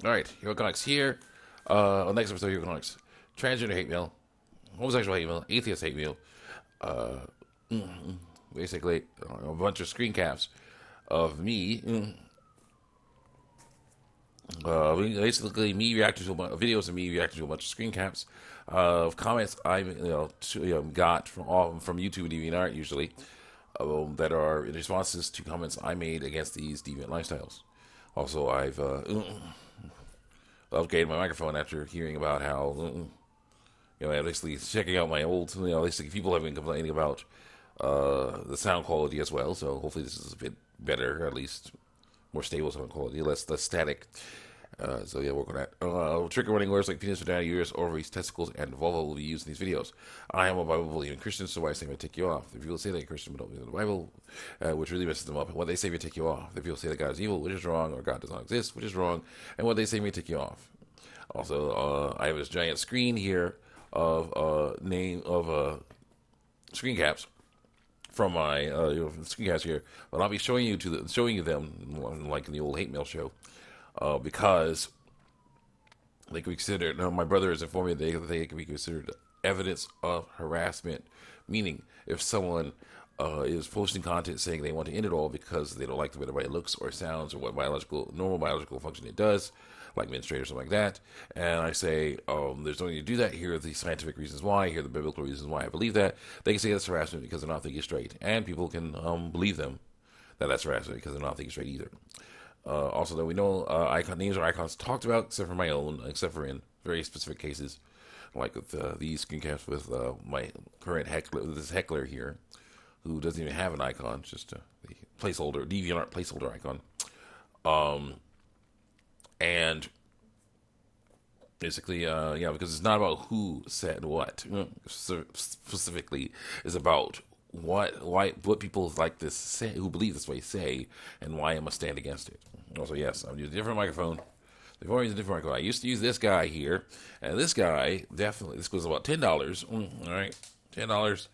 All right, Hero Comics here. Next episode of Hero Comics. Transgender hate mail, homosexual hate mail, atheist hate mail. Uh, Basically, a bunch of screen caps of me. Basically, me reacting to videos of me reacting to a bunch of screen caps of comments I got from YouTube and DeviantArt usually that are in responses to comments I made against these deviant lifestyles. Also, I've upgraded my microphone after hearing about how basically checking out my old basically people have been complaining about the sound quality as well. So hopefully this is a bit better, at least more stable sound quality, less static. So yeah, work on that. Trigger warning words like penis, vagina, uterus, ovaries, testicles, and vulva will be used in these videos. I am a Bible believing Christian, so why say I take you off? If people say they're Christian but don't believe in the Bible, which really messes them up. What they say may take you off. If people say that God is evil, which is wrong, or God does not exist, which is wrong, and what they say may take you off. Also, I have this giant screen here of name of screen caps from my screen caps here, but I'll be showing you them like in the old hate mail show because they can be considered. My brother has informed me they can be considered evidence of harassment, meaning if someone is posting content saying they want to end it all because they don't like the way the body looks or sounds or what normal biological function it does, like menstruate or something like that, and I say there's no need to do that. Here are the scientific reasons why. Here are the biblical reasons why I believe that. They can say that's harassment because they're not thinking straight, and people can believe them that that's harassment because they're not thinking straight either. Also, though we know names or icons talked about, except for my own, except for in very specific cases, like with these screen caps with my current heckler here, who doesn't even have an icon, just the placeholder, DeviantArt placeholder icon. And basically, because it's not about who said what specifically, it's about what people like this say, who believe this way say, and why I must stand against it. Also, yes, I'm using a different microphone. They've always used a different microphone. I used to use this guy here, and this guy definitely this was about $10. All right, $10.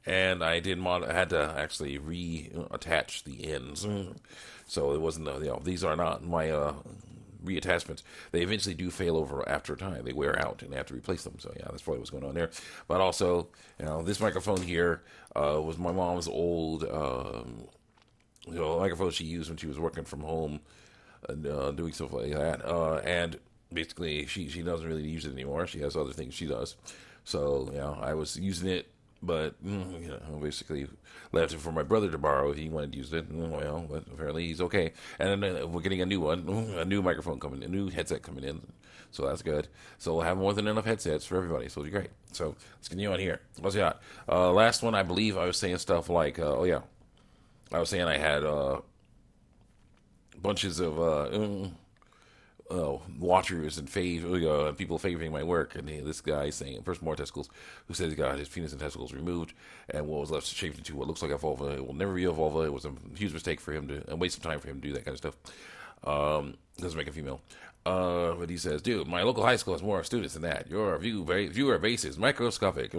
And I did I had to actually reattach the ends, so it wasn't. These are not my reattachments. They eventually do fail over after a time. They wear out and they have to replace them. So yeah, that's probably what's going on there. But also, this microphone here was my mom's old, microphone she used when she was working from home and doing stuff like that. And basically, she doesn't really use it anymore. She has other things she does. So I was using it, but basically left it for my brother to borrow if he wanted to use it. Well, but apparently he's okay. And then we're getting a new one, a new microphone coming, a new headset coming in. So that's good. So we'll have more than enough headsets for everybody. So it'll be great. So let's continue on here. What's got? Last one, I believe I was saying stuff like, I was saying I had bunches of watchers and people favoring my work. And this guy saying, first more testicles, who says he got his penis and testicles removed, and what was left shaped into what looks like a vulva. It will never be a vulva. It was a huge mistake for him to, a waste of time for him to do that kind of stuff. Doesn't make a female. But he says, dude, my local high school has more students than that. Your viewer base is microscopic.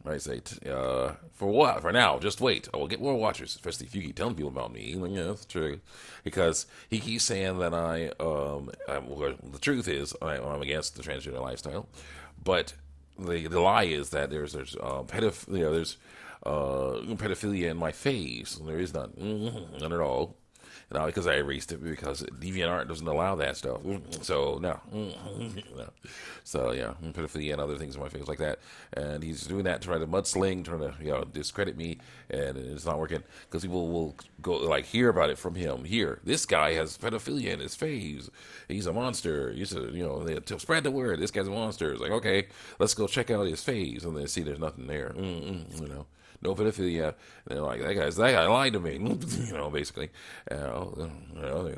I say, for what? For now, just wait. I will get more watchers, especially if you keep telling people about me. Like, yeah, that's true. Because he keeps saying that well, the truth is, I'm against the transgender lifestyle. But the lie is that there's pedophilia in my face. There is none at all. Not because I erased it, because DeviantArt doesn't allow that stuff. So, no. No. So, pedophilia and other things in my face like that. And he's doing that, trying to mudsling, trying to, discredit me, and it's not working. Because people will go, hear about it from him. Here, this guy has pedophilia in his face. He's a monster. You should, they spread the word. This guy's a monster. It's like, okay, let's go check out his face. And then see there's nothing there. No pedophilia. And they're like, that guy lied to me, basically. And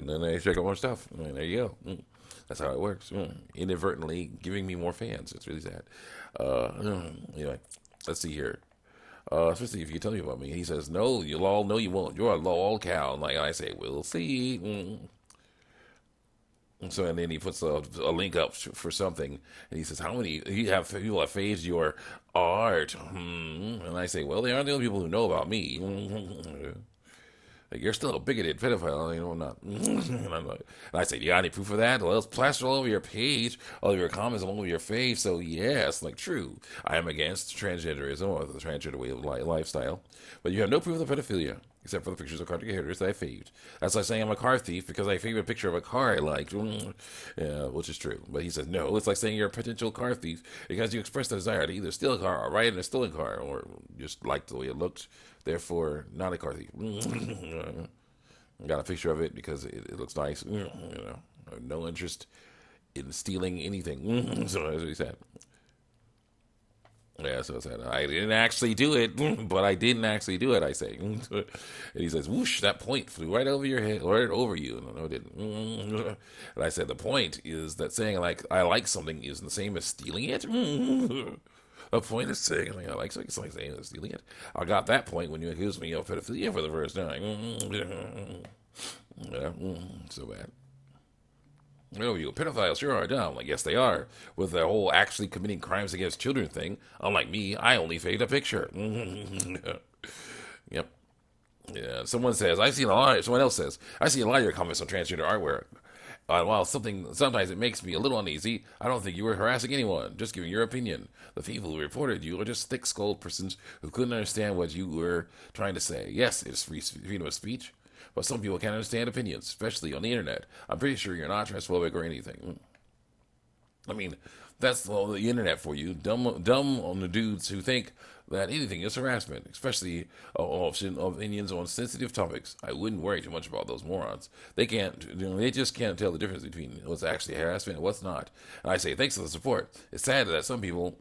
then they check out more stuff. And there you go. That's how it works. Inadvertently giving me more fans. It's really sad. Anyway, let's see here. Especially if you tell me about me. He says, no, you'll all know you won't. You're a lol cow. And I say, we'll see. So and then he puts a link up for something, and he says, "How many people have phased your art?" And I say, "Well, they aren't the only people who know about me." Like, you're still a bigoted pedophile. I'm not. And I'm like, and I say, you got any proof of that? Well, it's plastered all over your page, all of your comments, all over your face. So, yes, like, true. I am against transgenderism or the transgender way of lifestyle. But you have no proof of the pedophilia, except for the pictures of cartoon characters that I faved. That's like saying I'm a car thief because I faved a picture of a car I liked, which is true. But he says, no, it's like saying you're a potential car thief because you expressed a desire to either steal a car or ride in a stolen car or just liked the way it looked. Therefore, not a car thief. Got a picture of it because it looks nice. I have no interest in stealing anything. So that's what he said. Yeah, so I said, I didn't actually do it, but I didn't actually do it, I say. And he says, whoosh, that point flew right over your head, right over you. No, it didn't. And I said, the point is that saying I like something is the same as stealing it. The point is saying I like something, it's like saying as stealing it. I got that point when you accused me of pedophilia for the first time. Yeah, so bad. You pedophiles sure are dumb. Like, yes, they are. With the whole actually committing crimes against children thing. Unlike me, I only faked a picture. Yep. Yeah. Someone says, I've seen a lot. Someone else says, I see a lot of your comments on transgender artwork. While sometimes it makes me a little uneasy, I don't think you were harassing anyone, just giving your opinion. The people who reported you are just thick-skulled persons who couldn't understand what you were trying to say. Yes, it's freedom of speech, but some people can't understand opinions, especially on the internet. I'm pretty sure you're not transphobic or anything. I mean, that's the internet for you. Dumb on the dudes who think that anything is harassment, especially opinions on sensitive topics. I wouldn't worry too much about those morons. They just can't tell the difference between what's actually harassment and what's not. And I say, thanks for the support. It's sad that some people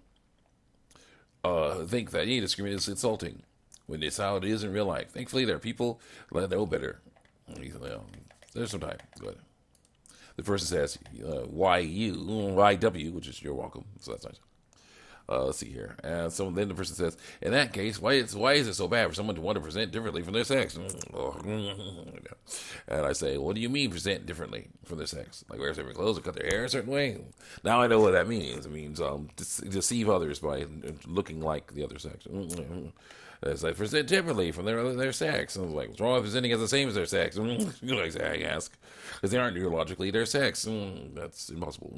think that any discrimination is insulting when it's how it is in real life. Thankfully, there are people that know better. There's some time. Go ahead. The person says, YW, which is you're welcome. So that's nice. Let's see here. And so then the person says, in that case, why is it so bad for someone to want to present differently from their sex? And I say, what do you mean present differently from their sex? Like wear certain clothes or cut their hair a certain way? Now I know what that means. It means deceive others by looking like the other sex. It's like present differently from their sex. And I was like, what's wrong with presenting as the same as their sex? I ask, because they aren't neurologically their sex. That's impossible.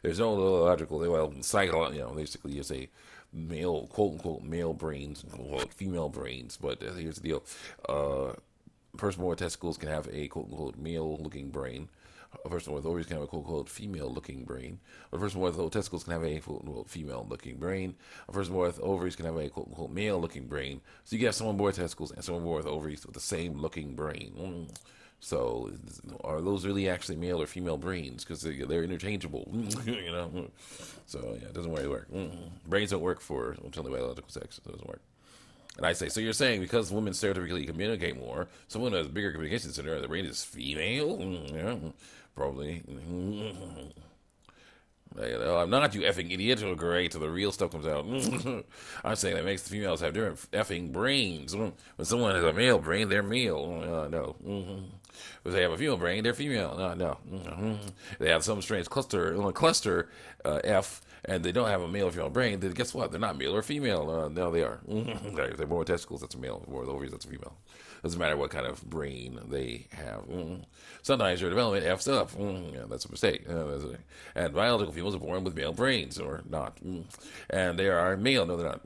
There's no logical, psychological. Basically, you say male, quote unquote, male brains, quote, female brains. But here's the deal: a person born with testicles can have a quote unquote male-looking brain. A person with ovaries can have a quote-unquote female-looking brain. A person with testicles can have a quote-unquote female-looking brain. A person born with ovaries can have a quote-unquote male-looking brain. So you get someone born with testicles and someone born with ovaries with the same looking brain. So are those really actually male or female brains? Because they're interchangeable. So yeah, it doesn't really work. Brains don't work for biological sex. It doesn't work. And I say, so you're saying because women stereotypically communicate more, someone who has a bigger communication center, the brain is female? Yeah, probably. I'm not, you effing idiot. Oh, great, so the real stuff comes out. I'm saying that makes the females have different effing brains. When someone has a male brain, they're male. No. If they have a female brain, they're female. No. They have some strange cluster F, and they don't have a male or female brain, then guess what? They're not male or female. No, they are. If they're born with testicles, that's a male. Born with ovaries, that's a female. Doesn't matter what kind of brain they have. Sometimes your development F's up. That's a mistake. And biological females are born with male brains, or not. And they are male. No, they're not.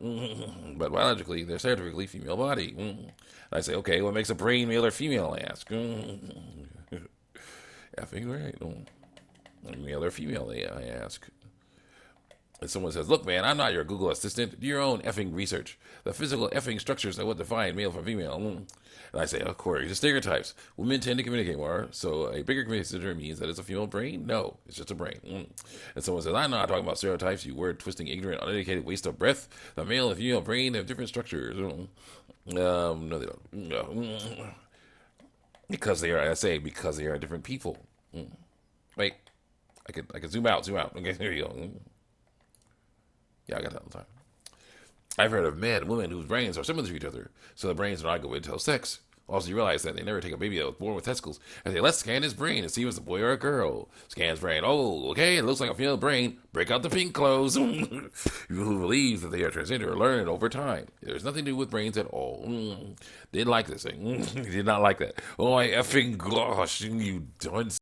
But biologically, they're stereotypically female body. And I say, okay, what makes a brain male or female, I ask. Effing right. Male or female, I ask. And someone says, look, man, I'm not your Google assistant. Do your own effing research. The physical effing structures are what define male from female. And I say, according to stereotypes, women tend to communicate more. So a bigger communication center means that it's a female brain? No, it's just a brain. And someone says, I'm not talking about stereotypes, you word-twisting, ignorant, uneducated waste of breath. The male and female brain have different structures. No, they don't. No. Because they are different people. Wait, I could zoom out. Okay, there you go. Yeah, I got that all the time. I've heard of men and women whose brains are similar to each other, so the brains are not going to tell sex. Also, you realize that they never take a baby that was born with testicles and say, let's scan his brain and see if it's a boy or a girl. Scans brain. Oh, okay, it looks like a female brain. Break out the pink clothes. People who believe that they are transgender learn it over time. There's nothing to do with brains at all. Didn't like this thing. Did not like that. Oh my effing gosh, you dunce.